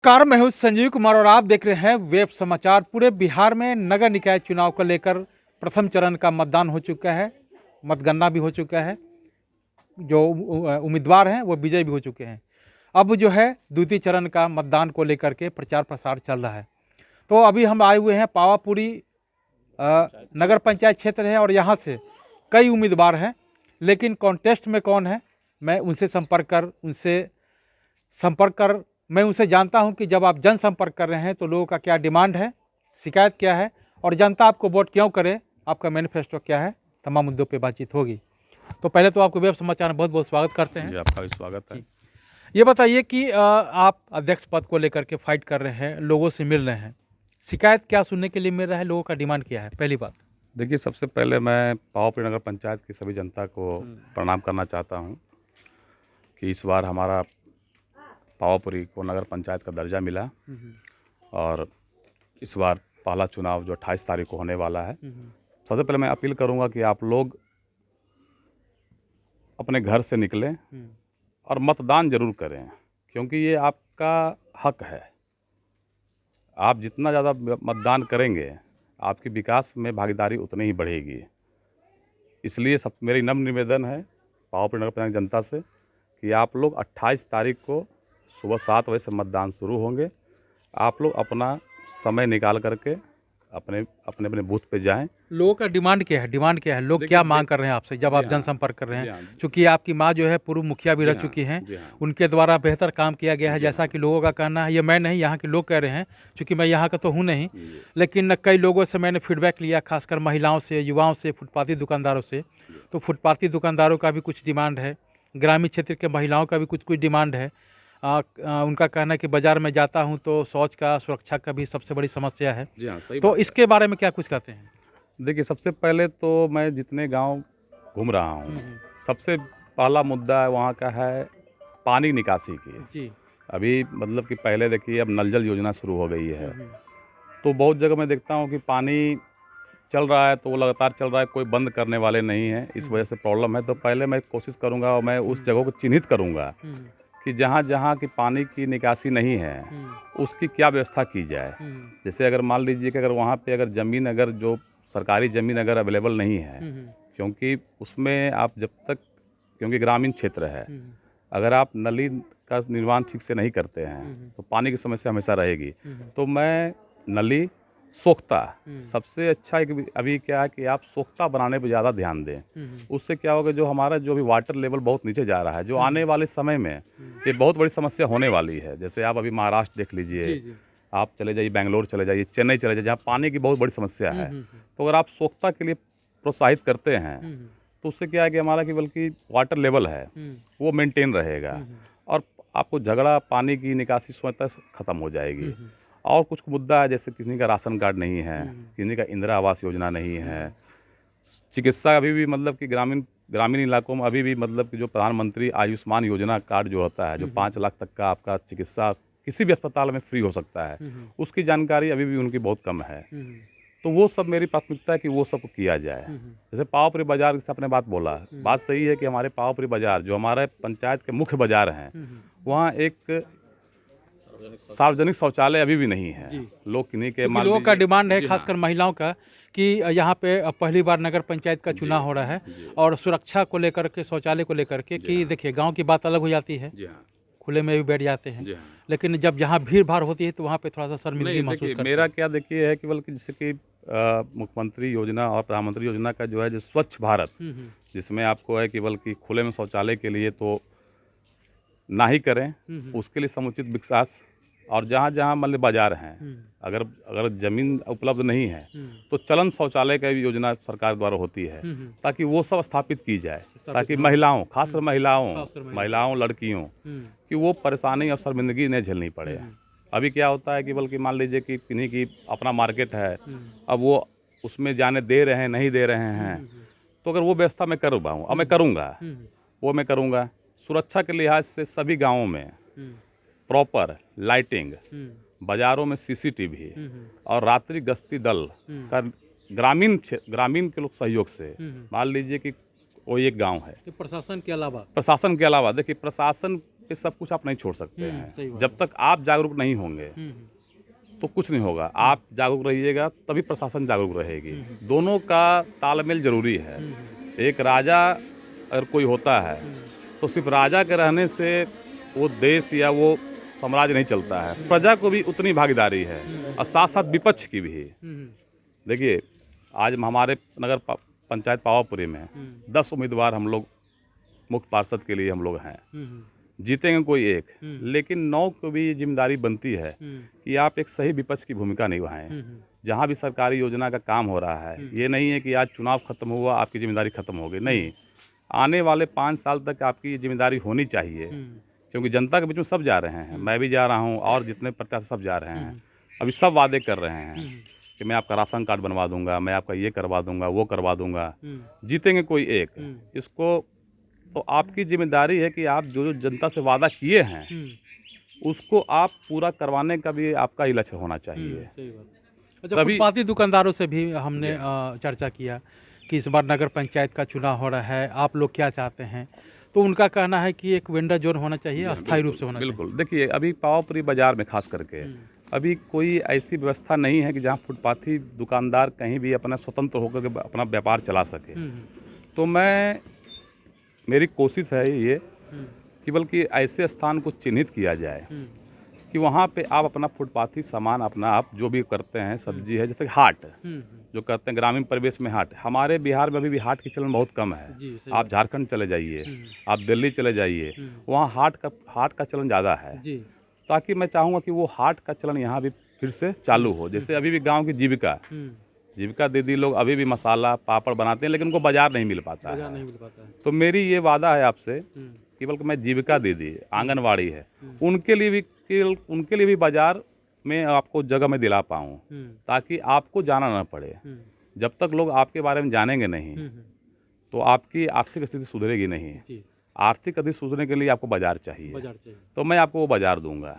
Car मैं हूं संजीव कुमार और आप देख रहे हैं वेब समाचार। पूरे बिहार में नगर निकाय चुनाव को लेकर प्रथम चरण का मतदान हो चुका है, मतगणना भी हो चुका है। जो उम्मीदवार हैं वो विजय भी हो चुके हैं। अब जो है द्वितीय चरण का मतदान को लेकर के प्रचार प्रसार चल रहा है। तो अभी हम आए हुए हैं पावापुरी नगर पंचायत क्षेत्र है और यहाँ से कई उम्मीदवार हैं, लेकिन कॉन्टेस्ट में कौन है मैं उनसे संपर्क कर मैं उनसे जानता हूं कि जब आप जनसंपर्क कर रहे हैं तो लोगों का क्या डिमांड है, शिकायत क्या है और जनता आपको वोट क्यों करे, आपका मैनिफेस्टो क्या है, तमाम मुद्दों पे बातचीत होगी। तो पहले तो आपको वेब समाचार में बहुत बहुत स्वागत करते हैं। जी, आपका भी स्वागत है। ये बताइए कि आप अध्यक्ष पद को लेकर के फाइट कर रहे हैं, लोगों से मिल रहे हैं, शिकायत क्या सुनने के लिए मिल रहा है, लोगों का डिमांड क्या है? पहली बात देखिए, सबसे पहले मैं पावापुरी नगर पंचायत की सभी जनता को प्रणाम करना चाहता हूं कि इस बार हमारा पावापुरी को नगर पंचायत का दर्जा मिला और इस बार पहला चुनाव जो 28 तारीख को होने वाला है। सबसे पहले मैं अपील करूंगा कि आप लोग अपने घर से निकलें और मतदान जरूर करें, क्योंकि ये आपका हक है। आप जितना ज़्यादा मतदान करेंगे आपकी विकास में भागीदारी उतनी ही बढ़ेगी। इसलिए सब मेरी नम्र निवेदन है पावापुरी नगर पंचायत जनता से कि आप लोग 28 तारीख को सुबह 7 बजे से मतदान शुरू होंगे। आप लोग अपना समय निकाल करके अपने अपने अपने बूथ पे जाएं। लोगों का डिमांड क्या है? लोग क्या मांग कर रहे हैं आपसे जब आप जनसंपर्क कर रहे हैं? क्योंकि आपकी माँ जो है पूर्व मुखिया भी रह चुकी हैं, उनके द्वारा बेहतर काम किया गया है जैसा कि लोगों का कहना है। ये मैं नहीं, यहाँ के लोग कह रहे हैं, क्योंकि मैं यहाँ का तो हूँ नहीं, लेकिन कई लोगों से मैंने फीडबैक लिया, खासकर महिलाओं से, युवाओं से, फुटपाथी दुकानदारों से। तो फुटपाथी दुकानदारों का भी कुछ डिमांड है, ग्रामीण क्षेत्र के महिलाओं का भी कुछ डिमांड है। उनका कहना है कि बाज़ार में जाता हूं तो शौच का, सुरक्षा का भी सबसे बड़ी समस्या है। तो इसके बारे में क्या कुछ कहते हैं? देखिए, सबसे पहले तो मैं जितने गांव घूम रहा हूं, सबसे पहला मुद्दा वहां का है पानी निकासी की। जी। अभी मतलब कि पहले देखिए अब नल जल योजना शुरू हो गई है, तो बहुत जगह मैं देखता हूं कि पानी चल रहा है तो वो लगातार चल रहा है, कोई बंद करने वाले नहीं है। इस वजह से प्रॉब्लम है। तो पहले मैं कोशिश करूँगा और मैं उस जगह को चिन्हित करूँगा कि जहाँ जहाँ की पानी की निकासी नहीं है उसकी क्या व्यवस्था की जाए। जैसे अगर मान लीजिए कि अगर वहाँ पे अगर ज़मीन, अगर जो सरकारी ज़मीन अगर अवेलेबल नहीं है, क्योंकि उसमें आप जब तक, क्योंकि ग्रामीण क्षेत्र है, अगर आप नली का निर्माण ठीक से नहीं करते हैं तो पानी की समस्या हमेशा रहेगी। तो मैं नली, सोख्ता, सबसे अच्छा एक अभी क्या है कि आप सोख्ता बनाने पर ज़्यादा ध्यान दें। उससे क्या होगा, जो हमारा जो भी वाटर लेवल बहुत नीचे जा रहा है, जो आने वाले समय में ये बहुत बड़ी समस्या होने वाली है। जैसे आप अभी महाराष्ट्र देख लीजिए, आप चले जाइए बेंगलोर चले जाइए, चेन्नई चले जाइए, जहाँ पानी की बहुत बड़ी समस्या है। तो अगर आप सोख्ता के लिए प्रोत्साहित करते हैं तो उससे क्या है कि हमारा कि बल्कि वाटर लेवल है वो मेंटेन रहेगा और आपको झगड़ा पानी की निकासी स्वतः ख़त्म हो जाएगी। और कुछ मुद्दा है, जैसे किसी का राशन कार्ड नहीं है, किसी का इंदिरा आवास योजना नहीं है, चिकित्सा अभी भी मतलब कि ग्रामीण इलाकों में अभी भी मतलब कि जो प्रधानमंत्री आयुष्मान योजना कार्ड जो होता है, जो 5 लाख तक का आपका चिकित्सा किसी भी अस्पताल में फ्री हो सकता है, उसकी जानकारी अभी भी उनकी बहुत कम है। तो वो सब मेरी प्राथमिकता है कि वो सब किया जाए। जैसे पावापुरी बाजार से आपने बात बोला, बात सही है कि हमारे पावापुरी बाजार जो हमारे पंचायत के मुख्य बाजार हैं, वहाँ एक सार्वजनिक शौचालय अभी भी नहीं है। लोग किन्हीं के लोगों का डिमांड है, खासकर महिलाओं का, कि यहाँ पे पहली बार नगर पंचायत का चुनाव हो रहा है और सुरक्षा को लेकर के, शौचालय को लेकर के, कि देखिए गांव की बात अलग हो जाती है, खुले में भी बैठ जाते हैं, लेकिन जब जहाँ भीड़ भाड़ होती है तो वहाँ पे थोड़ा सा शर्मिंदगी महसूस करते हैं। मेरा क्या देखिए है कि बल्कि जैसे कि मुख्यमंत्री योजना और प्रधानमंत्री योजना का जो है जो स्वच्छ भारत, जिसमें आपको है कि बल्कि खुले में शौचालय के लिए तो ना ही करें, उसके लिए समुचित विकास, और जहाँ जहाँ मतलब बाजार हैं, अगर ज़मीन उपलब्ध नहीं है तो चलन शौचालय का भी योजना सरकार द्वारा होती है, ताकि वो सब स्थापित की जाए, ताकि महिलाओं, खासकर महिलाओं लड़कियों कि वो परेशानी और शर्मिंदगी नहीं झेलनी पड़े। अभी क्या होता है कि बल्कि मान लीजिए कि किन्हीं की अपना मार्केट है, अब वो उसमें जाने दे रहे हैं, नहीं दे रहे हैं, तो अगर वो व्यवस्था मैं कर पाऊँ, अब मैं करूँगा, वो मैं करूँगा। सुरक्षा के लिहाज से सभी गाँवों में प्रॉपर लाइटिंग, बाजारों में सीसीटीवी और रात्रि गश्ती दल का ग्रामीण के लोग सहयोग से, मान लीजिए कि वो एक गांव है, प्रशासन के अलावा देखिए प्रशासन पे सब कुछ आप नहीं छोड़ सकते सही हैं। बात जब तक आप जागरूक नहीं होंगे तो कुछ नहीं होगा। आप जागरूक रहिएगा तभी प्रशासन जागरूक रहेगी। दोनों का तालमेल जरूरी है। एक राजा अगर कोई होता है तो सिर्फ राजा के रहने से वो देश या वो साम्राज्य नहीं चलता है, प्रजा को भी उतनी भागीदारी है और साथ साथ विपक्ष की भी। देखिए आज हमारे नगर पंचायत पावापुरी में 10 उम्मीदवार हम लोग मुख्य पार्षद के लिए हम लोग हैं। जीतेंगे कोई एक, लेकिन 9 को भी ये जिम्मेदारी बनती है कि आप एक सही विपक्ष की भूमिका निभाएं। जहाँ भी सरकारी योजना का काम हो रहा है, ये नहीं है कि आज चुनाव खत्म हुआ आपकी जिम्मेदारी खत्म हो गई, नहीं। आने वाले 5 साल तक आपकी ये जिम्मेदारी होनी चाहिए, क्योंकि जनता के बीच में सब जा रहे हैं, मैं भी जा रहा हूँ और जितने प्रत्याशी सब जा रहे हैं। अभी सब वादे कर रहे हैं कि मैं आपका राशन कार्ड बनवा दूंगा, मैं आपका ये करवा दूंगा, वो करवा दूंगा। जीतेंगे कोई एक, इसको तो आपकी जिम्मेदारी है कि आप जो जनता से वादा किए हैं उसको आप पूरा करवाने का भी आपका ही लक्ष्य होना चाहिए। सही बात। अच्छा, फुटपाती दुकानदारों से भी हमने चर्चा किया कि इस बार नगर पंचायत का चुनाव हो रहा है, आप लोग क्या चाहते हैं? तो उनका कहना है कि एक वेंडर जोन होना चाहिए, अस्थायी रूप से होना चाहिए। बिल्कुल। देखिए अभी पावापुरी बाजार में खास करके अभी कोई ऐसी व्यवस्था नहीं है कि जहाँ फुटपाथी दुकानदार कहीं भी अपना स्वतंत्र होकर के अपना व्यापार चला सके। तो मेरी कोशिश है ये कि बल्कि ऐसे स्थान को चिन्हित किया जाए कि वहाँ पे आप अपना फुटपाथी सामान अपना आप जो भी करते हैं, सब्जी है, जैसे हाट जो करते हैं ग्रामीण परिवेश में हाट। हमारे बिहार में अभी भी हाट की चलन बहुत कम है। आप झारखंड चले जाइए, आप दिल्ली चले जाइए, वहाँ हाट का चलन ज़्यादा है। ताकि मैं चाहूँगा कि वो हाट का चलन यहाँ भी फिर से चालू हो। जैसे अभी भी गाँव की जीविका दीदी लोग अभी भी मसाला पापड़ बनाते हैं, लेकिन उनको बाजार नहीं मिल पाता है। तो मेरी ये वादा है आपसे कि बल्कि मैं जीविका दीदी आंगनवाड़ी है उनके लिए भी बाजार में आपको जगह में दिला पाऊँ, ताकि आपको जाना ना पड़े। जब तक लोग आपके बारे में जानेंगे नहीं तो आपकी आर्थिक स्थिति सुधरेगी नहीं। आर्थिक स्थिति सुधरने के लिए आपको बाजार चाहिए, तो मैं आपको वो बाजार दूंगा।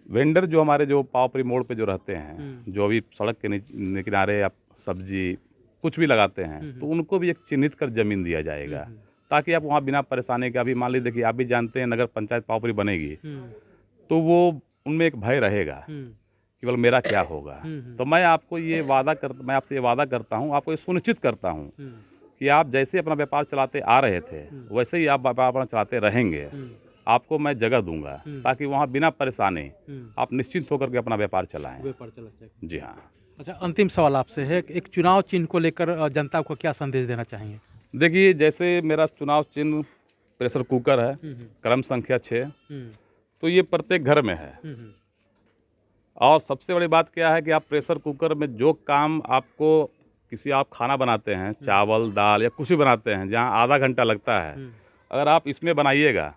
वेंडर जो हमारे जो पावापुरी मोड़ पे जो रहते हैं, जो अभी सड़क के किनारे आप सब्जी कुछ भी लगाते हैं, तो उनको भी एक चिन्हित कर जमीन दिया जाएगा, ताकि आप वहाँ बिना परेशानी के, अभी मान लीजिए देखिए आप भी जानते हैं नगर पंचायत पावापुरी बनेगी तो वो उनमें एक भय रहेगा कि केवल मेरा क्या होगा। तो मैं आपसे ये वादा करता हूँ, आपको ये सुनिश्चित करता हूँ कि आप जैसे अपना व्यापार चलाते आ रहे थे वैसे ही आप व्यापार अपना चलाते रहेंगे। आपको मैं जगह दूंगा ताकि वहाँ बिना परेशानी आप निश्चिंत होकर के अपना व्यापार चलाएं। जी हाँ। अच्छा, अंतिम सवाल आपसे है, एक चुनाव चिन्ह को लेकर जनता को क्या संदेश देना चाहेंगे? देखिए जैसे मेरा चुनाव चिन्ह प्रेशर कुकर है, क्रम संख्या 6, तो ये प्रत्येक घर में है। और सबसे बड़ी बात क्या है कि आप प्रेशर कुकर में जो काम आपको आप खाना बनाते हैं, चावल दाल या कुछ भी बनाते हैं, जहाँ आधा घंटा लगता है, अगर आप इसमें बनाइएगा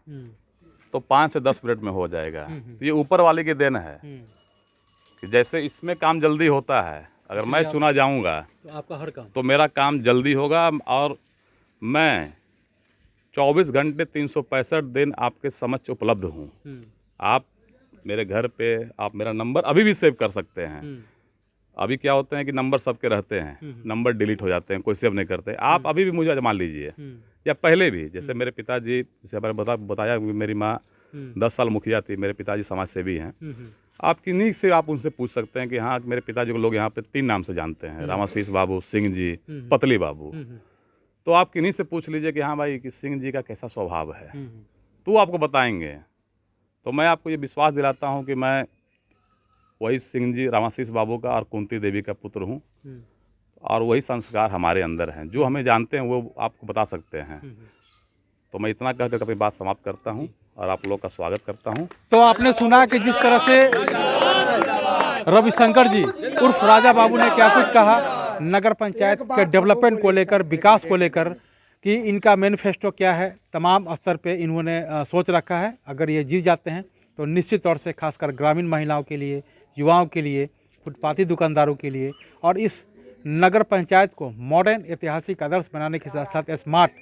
तो 5 से 10 मिनट में हो जाएगा। तो ये ऊपर वाले की देन है कि जैसे इसमें काम जल्दी होता है, अगर मैं चुना जाऊंगा तो आपका हर काम तो मेरा काम जल्दी होगा। और मैं 24 घंटे 365 दिन आपके समक्ष उपलब्ध हूँ। आप मेरे घर पे आप मेरा नंबर अभी भी सेव कर सकते हैं। अभी क्या होते हैं कि नंबर सबके रहते हैं, नंबर डिलीट हो जाते हैं, कोई सेव नहीं करते। आप अभी भी मुझे मान लीजिए, या पहले भी, जैसे मेरे पिताजी, जैसे मैंने बताया मेरी माँ 10 साल मुखिया थी, मेरे पिताजी समाज सेवी हैं। आप किन्हीं से आप उनसे पूछ सकते हैं कि हाँ मेरे पिताजी को लोग यहाँ पे 3 नाम से जानते हैं, रामाशीष बाबू, सिंह जी, पतली बाबू। तो आप किन्हीं से पूछ लीजिए कि हाँ भाई कि सिंह जी का कैसा स्वभाव है, तो आपको बताएंगे। तो मैं आपको ये विश्वास दिलाता हूँ कि मैं वही सिंह जी, रामाशीष बाबू का और कुंती देवी का पुत्र हूँ, और वही संस्कार हमारे अंदर हैं। जो हमें जानते हैं वो आपको बता सकते हैं। तो मैं इतना कहकर अपनी बात समाप्त करता हूँ और आप लोग का स्वागत करता हूँ। तो आपने सुना कि जिस तरह से रविशंकर जी उर्फ राजा बाबू ने क्या कुछ कहा नगर पंचायत के डेवलपमेंट को लेकर, विकास को लेकर, कि इनका मैनिफेस्टो क्या है, तमाम स्तर पे इन्होंने सोच रखा है। अगर ये जीत जाते हैं तो निश्चित तौर से खासकर ग्रामीण महिलाओं के लिए, युवाओं के लिए, फुटपाथी दुकानदारों के लिए, और इस नगर पंचायत को मॉडर्न ऐतिहासिक आदर्श बनाने के साथ साथ स्मार्ट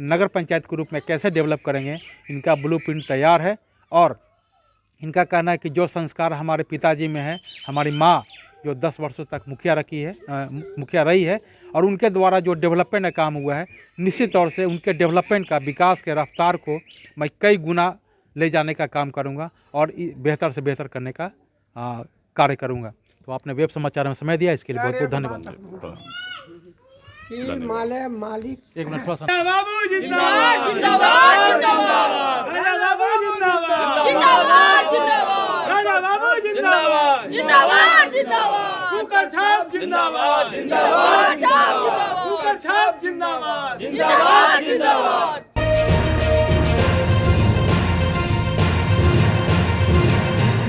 नगर पंचायत के रूप में कैसे डेवलप करेंगे, इनका ब्लूप्रिंट तैयार है। और इनका कहना है कि जो संस्कार हमारे पिताजी में है, हमारी माँ जो 10 वर्षों तक मुखिया रही है, और उनके द्वारा जो डेवलपमेंट का काम हुआ है, निश्चित तौर से उनके डेवलपमेंट का, विकास के रफ्तार को मैं कई गुना ले जाने का काम करूंगा और बेहतर से बेहतर करने का कार्य करूंगा। तो आपने वेब समाचार में समय दिया, इसके लिए बहुत बहुत धन्यवाद। मालिक एक मिनट थोड़ा सा। बाबू जिंदाबाद जिंदाबाद जिंदाबाद, राजा बाबू जिंदाबाद जिंदाबाद जिंदाबाद, राजा बाबू जिंदाबाद जिंदाबाद जिंदाबाद, कुकर छाप जिंदाबाद जिंदाबाद जिंदाबाद, कुकर छाप जिंदाबाद जिंदाबाद जिंदाबाद।